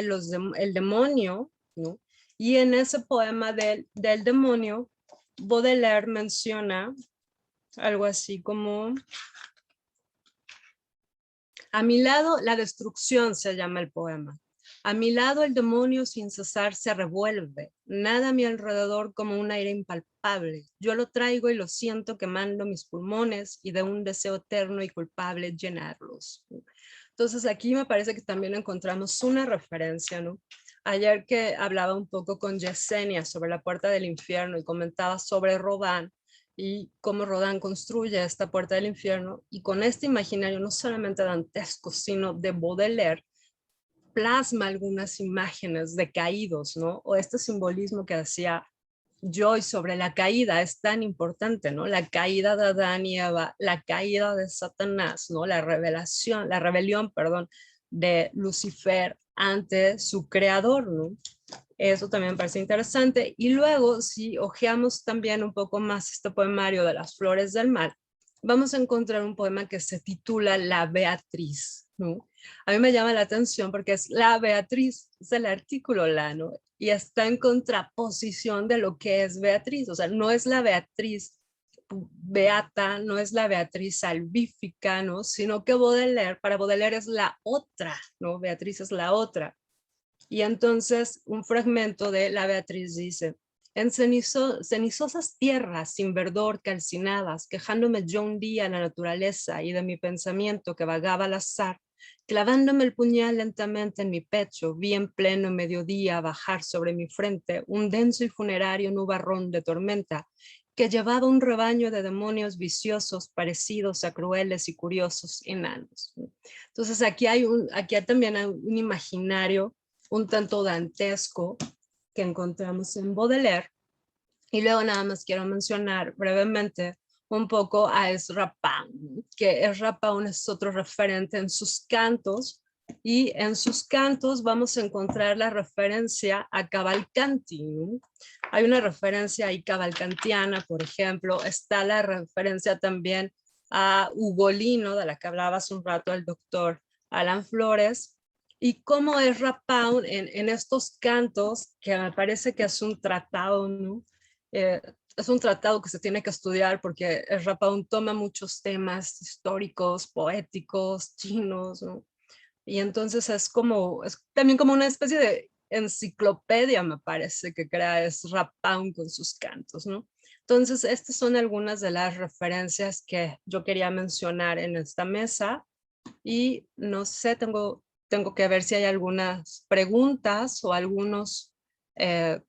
el demonio, ¿no? Y en ese poema del demonio, Baudelaire menciona algo así como: a mi lado la destrucción, se llama el poema. A mi lado el demonio sin cesar se revuelve, nada a mi alrededor como un aire impalpable. Yo lo traigo y lo siento quemando mis pulmones y de un deseo eterno y culpable llenarlos. Entonces aquí me parece que también encontramos una referencia, ¿no? Ayer que hablaba un poco con Yesenia sobre La Puerta del Infierno y comentaba sobre Rodin, y cómo Rodin construye esta puerta del infierno, y con este imaginario no solamente dantesco, sino de Baudelaire, plasma algunas imágenes de caídos, ¿no? O este simbolismo que hacía Joy sobre la caída es tan importante, ¿no? La caída de Adán y Eva, la caída de Satanás, ¿no? La rebelión, perdón, de Lucifer ante su creador, ¿no? Eso también me parece interesante. Y luego, si hojeamos también un poco más este poemario de Las Flores del Mal, vamos a encontrar un poema que se titula La Beatriz, ¿no? A mí me llama la atención porque es la Beatriz, es el artículo la, ¿no? Y está en contraposición de lo que es Beatriz. O sea, no es la Beatriz beata, no es la Beatriz salvífica, ¿no? Sino que para Baudelaire es la otra, ¿no? Beatriz es la otra. Y entonces un fragmento de La Beatriz dice: en cenizosas tierras sin verdor calcinadas, quejándome yo un día a la naturaleza y de mi pensamiento que vagaba al azar, clavándome el puñal lentamente en mi pecho, vi en pleno mediodía bajar sobre mi frente un denso y funerario nubarrón de tormenta que llevaba un rebaño de demonios viciosos parecidos a crueles y curiosos enanos. Entonces aquí también hay un imaginario un tanto dantesco que encontramos en Baudelaire. Y luego nada más quiero mencionar brevemente un poco a Ezra Pound, que Ezra Pound es otro referente en sus cantos, y en sus cantos vamos a encontrar la referencia a Cavalcanti, ¿no? Hay una referencia ahí cavalcantiana, por ejemplo, está la referencia también a Ugolino, de la que hablaba hace un rato el doctor Alan Flores, y cómo Ezra Pound en estos cantos, que me parece que es un tratado, ¿no? Es un tratado que se tiene que estudiar porque Ezra Pound toma muchos temas históricos, poéticos, chinos, ¿no? Y entonces es también como una especie de enciclopedia, me parece, que crea Ezra Pound con sus cantos, ¿no? Entonces, estas son algunas de las referencias que yo quería mencionar en esta mesa, y no sé, tengo que ver si hay algunas preguntas o algunos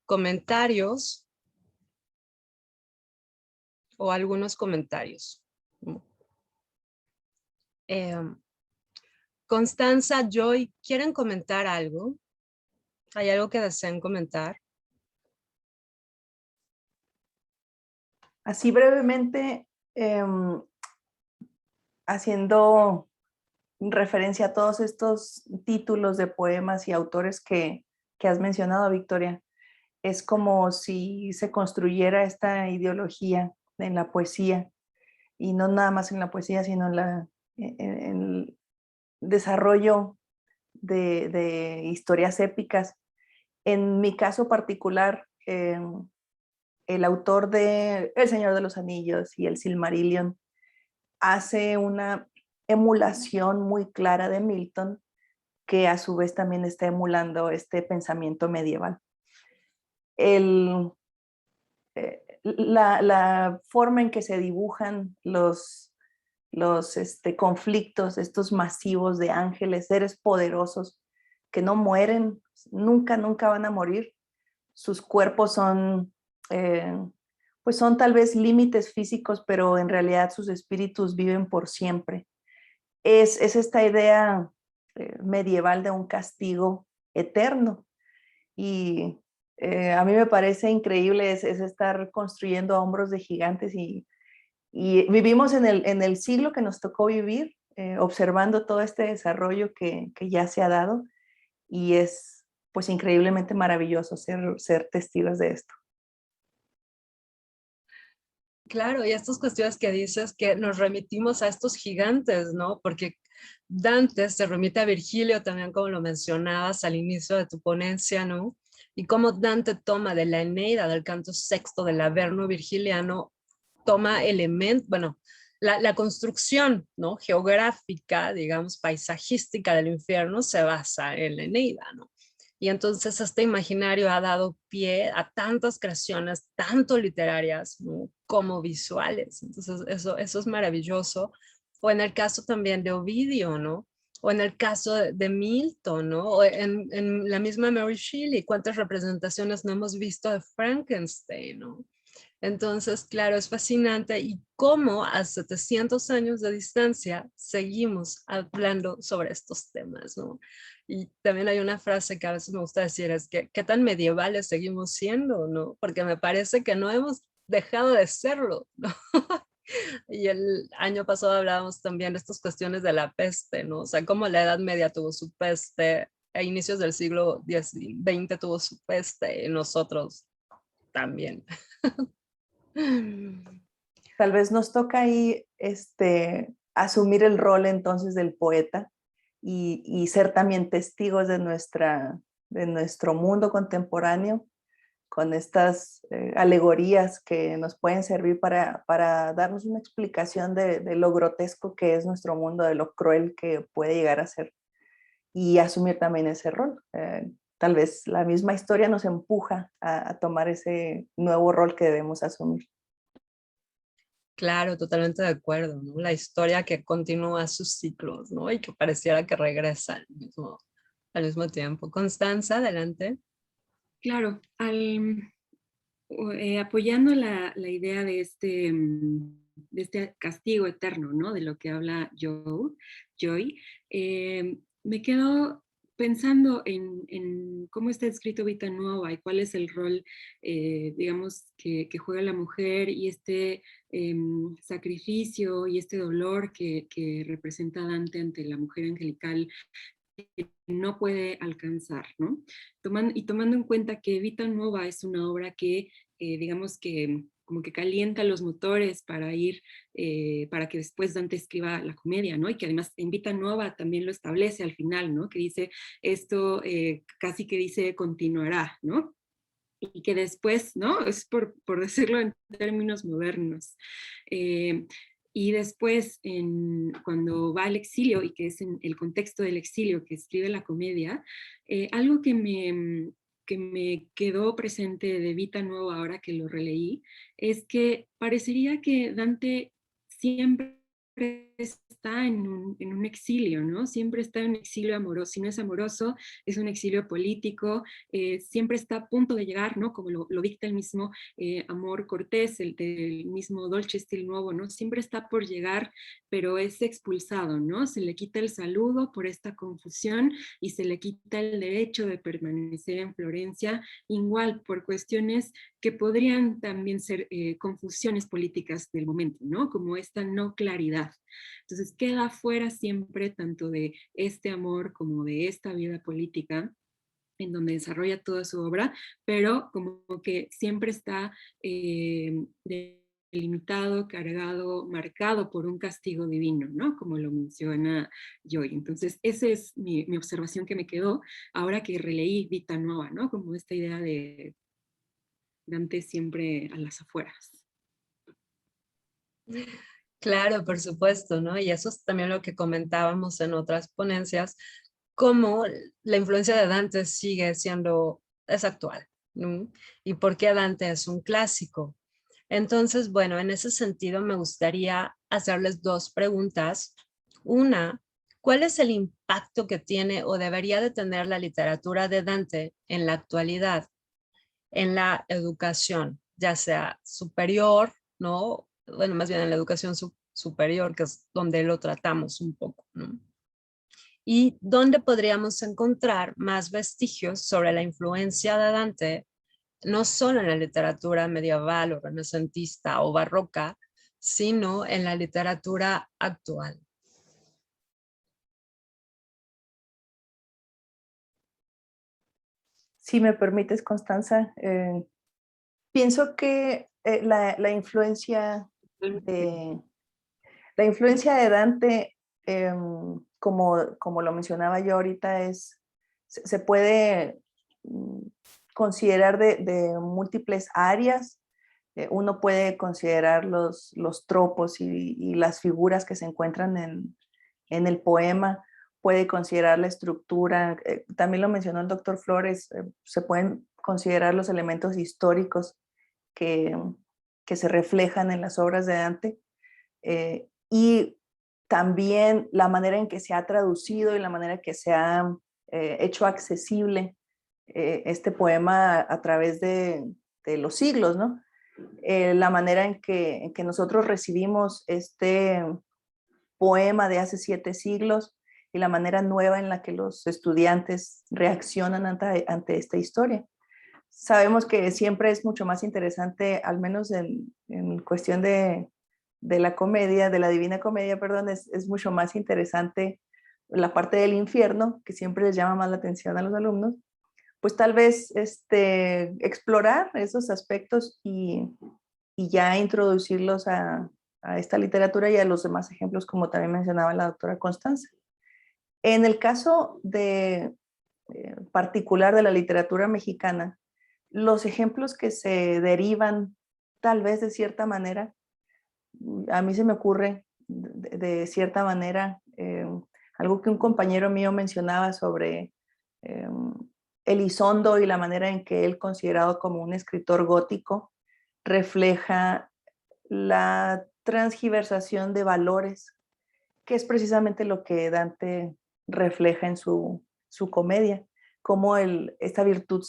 comentarios o algunos comentarios. Constanza, Joy, ¿quieren comentar algo? ¿Hay algo que deseen comentar? Así brevemente, haciendo referencia a todos estos títulos de poemas y autores que has mencionado, Victoria. Es como si se construyera esta ideología en la poesía, y no nada más en la poesía, sino en el desarrollo de historias épicas. En mi caso particular, el autor de El Señor de los Anillos y el Silmarillion hace una emulación muy clara de Milton, que a su vez también está emulando este pensamiento medieval. El, la forma en que se dibujan los conflictos, estos masivos de ángeles, seres poderosos que no mueren, nunca, nunca van a morir. Sus cuerpos son, pues son tal vez límites físicos, pero en realidad sus espíritus viven por siempre. Es esta idea medieval de un castigo eterno. Y a mí me parece increíble es estar construyendo a hombros de gigantes, y vivimos en el siglo que nos tocó vivir, observando todo este desarrollo que ya se ha dado, y es pues increíblemente maravilloso ser testigos de esto. Claro, y estas cuestiones que dices que nos remitimos a estos gigantes, ¿no? Porque Dante se remite a Virgilio también, como lo mencionabas al inicio de tu ponencia, ¿no? Y cómo Dante toma de la Eneida, del canto sexto del Averno virgiliano, toma elementos, bueno, la construcción, ¿no? Geográfica, digamos, paisajística del infierno se basa en la Eneida, ¿no? Y entonces este imaginario ha dado pie a tantas creaciones, tanto literarias, ¿no?, como visuales. Entonces eso es maravilloso. O en el caso también de Ovidio, ¿no? O en el caso de Milton, ¿no? O en la misma Mary Shelley, ¿cuántas representaciones no hemos visto de Frankenstein, ¿no? Entonces, claro, es fascinante y cómo a 700 años de distancia seguimos hablando sobre estos temas, ¿no? Y también hay una frase que a veces me gusta decir, es que qué tan medievales seguimos siendo, ¿no? Porque me parece que no hemos dejado de serlo, ¿no? Y el año pasado hablábamos también de estas cuestiones de la peste, ¿no? O sea, cómo la Edad Media tuvo su peste, a inicios del siglo XX tuvo su peste, y nosotros también. Tal vez nos toca ahí asumir el rol entonces del poeta, y ser también testigos de nuestro mundo contemporáneo, con estas alegorías que nos pueden servir para darnos una explicación de lo grotesco que es nuestro mundo, de lo cruel que puede llegar a ser, y asumir también ese rol. Tal vez la misma historia nos empuja a tomar ese nuevo rol que debemos asumir. Claro, totalmente de acuerdo, ¿no? La historia que continúa sus ciclos, ¿no? Y que pareciera que regresa al mismo tiempo. Constanza, adelante. Claro, apoyando la idea de este castigo eterno, ¿no? De lo que habla Joy, me quedo pensando en cómo está escrito Vita Nuova y cuál es el rol, digamos, que juega la mujer, y este sacrificio y este dolor que representa Dante ante la mujer angelical que no puede alcanzar, ¿no? Tomando en cuenta que Vita Nuova es una obra que, digamos que como que calienta los motores para que después Dante escriba la comedia, ¿no? Y que además en Vita Nuova también lo establece al final, ¿no? Que dice esto, casi que dice continuará, ¿no? Y que después, ¿no? Es por decirlo en términos modernos. Y después, cuando va al exilio, y que es en el contexto del exilio que escribe la comedia, algo que me quedó presente de Vita Nueva ahora que lo releí, es que parecería que Dante siempre está en un exilio, ¿no? Siempre está en un exilio amoroso. Si no es amoroso, es un exilio político. Siempre está a punto de llegar, ¿no? Como lo dicta el mismo Amor Cortés, el del mismo Dolce Stil Nuovo, ¿no? Siempre está por llegar, pero es expulsado, ¿no? Se le quita el saludo por esta confusión, y se le quita el derecho de permanecer en Florencia, igual por cuestiones que podrían también ser confusiones políticas del momento, ¿no? Como esta no claridad. Entonces queda fuera siempre tanto de este amor como de esta vida política, en donde desarrolla toda su obra, pero como que siempre está delimitado, cargado, marcado por un castigo divino, ¿no? Como lo menciona Joy. Entonces, esa es mi observación que me quedó ahora que releí Vita Nuova, ¿no? Como esta idea de Dante siempre a las afueras. Claro, por supuesto, ¿no? Y eso es también lo que comentábamos en otras ponencias, cómo la influencia de Dante sigue siendo, es actual, ¿no? Y por qué Dante es un clásico. Entonces, bueno, en ese sentido me gustaría hacerles dos preguntas. Una, ¿cuál es el impacto que tiene o debería de tener la literatura de Dante en la actualidad, en la educación, ya sea superior, ¿no? Bueno, más bien en la educación superior, que es donde lo tratamos un poco, ¿no? Y dónde podríamos encontrar más vestigios sobre la influencia de Dante, no solo en la literatura medieval o renacentista o barroca, sino en la literatura actual. Si me permites, Constanza, pienso que la influencia de Dante, como lo mencionaba yo ahorita, se puede considerar de múltiples áreas. Uno puede considerar los tropos y las figuras que se encuentran en el poema, puede considerar la estructura, también lo mencionó el doctor Flores, se pueden considerar los elementos históricos que, que se reflejan en las obras de Dante, y también la manera en que se ha traducido y la manera en que se ha hecho accesible este poema a través de los siglos, ¿no? La manera en que nosotros recibimos este poema de hace 7 siglos y la manera nueva en la que los estudiantes reaccionan ante esta historia. Sabemos que siempre es mucho más interesante, al menos en cuestión de la comedia, de la Divina Comedia, perdón, es mucho más interesante la parte del infierno, que siempre les llama más la atención a los alumnos, pues tal vez explorar esos aspectos y ya introducirlos a esta literatura y a los demás ejemplos, como también mencionaba la doctora Constanza. En el caso particular de la literatura mexicana, los ejemplos que se derivan tal vez de cierta manera, a mí se me ocurre de cierta manera algo que un compañero mío mencionaba sobre Elizondo y la manera en que él, considerado como un escritor gótico, refleja la transgiversación de valores, que es precisamente lo que Dante refleja en su comedia, cómo esta virtud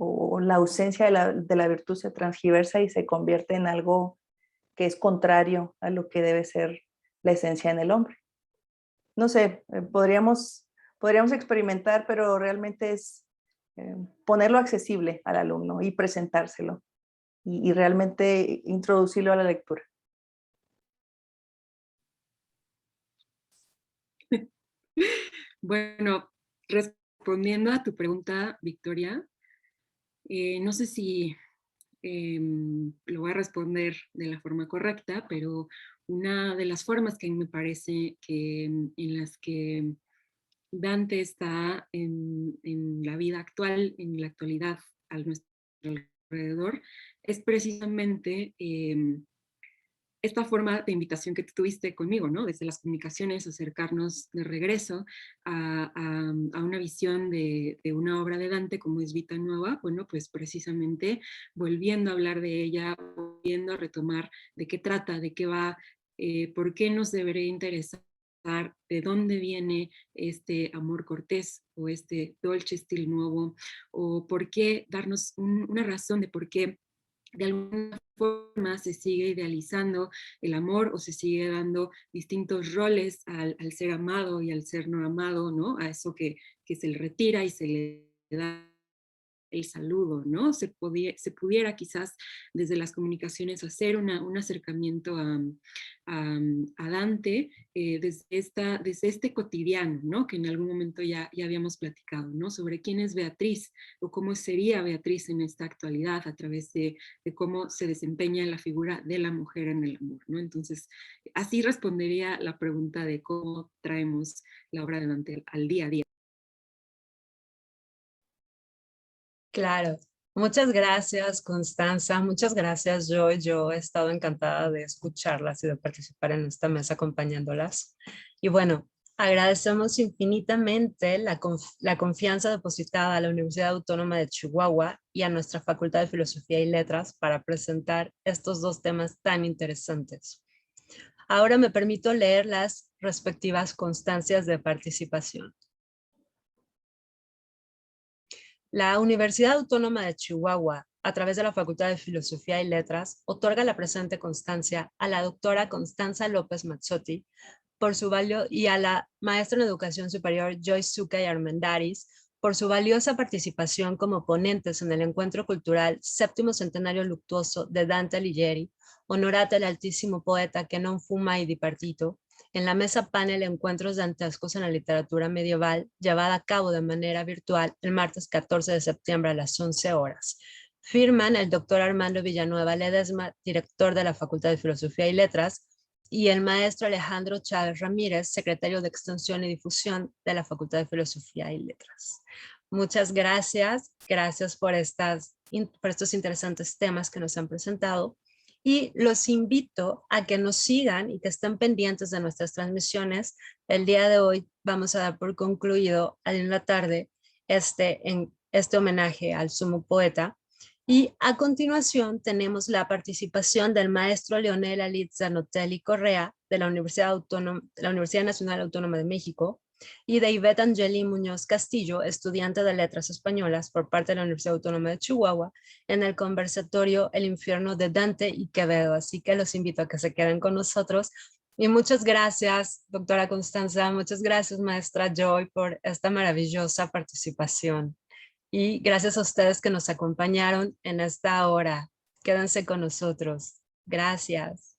o la ausencia de la virtud se transgiversa y se convierte en algo que es contrario a lo que debe ser la esencia en el hombre. No sé, podríamos experimentar, pero realmente es ponerlo accesible al alumno y presentárselo y realmente introducirlo a la lectura. Bueno, respondiendo a tu pregunta, Victoria, no sé si lo voy a responder de la forma correcta, pero una de las formas que me parece que en las que Dante está en la vida actual, en la actualidad, a nuestro alrededor, es precisamente esta forma de invitación que tuviste conmigo, ¿no? Desde las comunicaciones, acercarnos de regreso a una visión de una obra de Dante como es Vita Nuova, bueno, pues precisamente volviendo a hablar de ella, volviendo a retomar de qué trata, de qué va, por qué nos debería interesar, de dónde viene este amor cortés o este dolce stil nuevo, o por qué darnos una razón de por qué de alguna forma se sigue idealizando el amor o se sigue dando distintos roles al ser amado y al ser no amado, ¿no? A eso que se le retira y se le da el saludo, ¿no? Se pudiera quizás desde las comunicaciones hacer un acercamiento a Dante desde este cotidiano, ¿no? Que en algún momento ya habíamos platicado, ¿no? Sobre quién es Beatriz o cómo sería Beatriz en esta actualidad a través de cómo se desempeña la figura de la mujer en el amor, ¿no? Entonces, así respondería la pregunta de cómo traemos la obra de Dante al día a día. Claro. Muchas gracias, Constanza. Muchas gracias, Joy. Yo he estado encantada de escucharlas y de participar en esta mesa acompañándolas. Y bueno, agradecemos infinitamente la confianza depositada a la Universidad Autónoma de Chihuahua y a nuestra Facultad de Filosofía y Letras para presentar estos dos temas tan interesantes. Ahora me permito leer las respectivas constancias de participación. La Universidad Autónoma de Chihuahua, a través de la Facultad de Filosofía y Letras, otorga la presente constancia a la doctora Constanza López Mazzotti por su y a la maestra en Educación Superior Joyce Zucca y Armendáriz por su valiosa participación como ponentes en el encuentro cultural Séptimo Centenario Luctuoso de Dante Alighieri, honorate al altísimo poeta que non fu mai dipartito, en la mesa panel Encuentros Dantescos en la Literatura Medieval, llevada a cabo de manera virtual el martes 14 de septiembre a las 11 horas. Firman el doctor Armando Villanueva Ledesma, director de la Facultad de Filosofía y Letras, y el maestro Alejandro Chávez Ramírez, secretario de Extensión y Difusión de la Facultad de Filosofía y Letras. Muchas gracias. Gracias por estos interesantes temas que nos han presentado. Y los invito a que nos sigan y que estén pendientes de nuestras transmisiones. El día de hoy vamos a dar por concluido en la tarde este homenaje al sumo poeta. Y a continuación tenemos la participación del maestro Leonel Alit Zanotelli Correa de la Universidad Nacional Autónoma de México y de Ivette Angeli Muñoz Castillo, estudiante de Letras Españolas por parte de la Universidad Autónoma de Chihuahua, en el conversatorio El Infierno de Dante y Quevedo. Así que los invito a que se queden con nosotros. Y muchas gracias, doctora Constanza, muchas gracias, maestra Joy, por esta maravillosa participación. Y gracias a ustedes que nos acompañaron en esta hora. Quédense con nosotros. Gracias.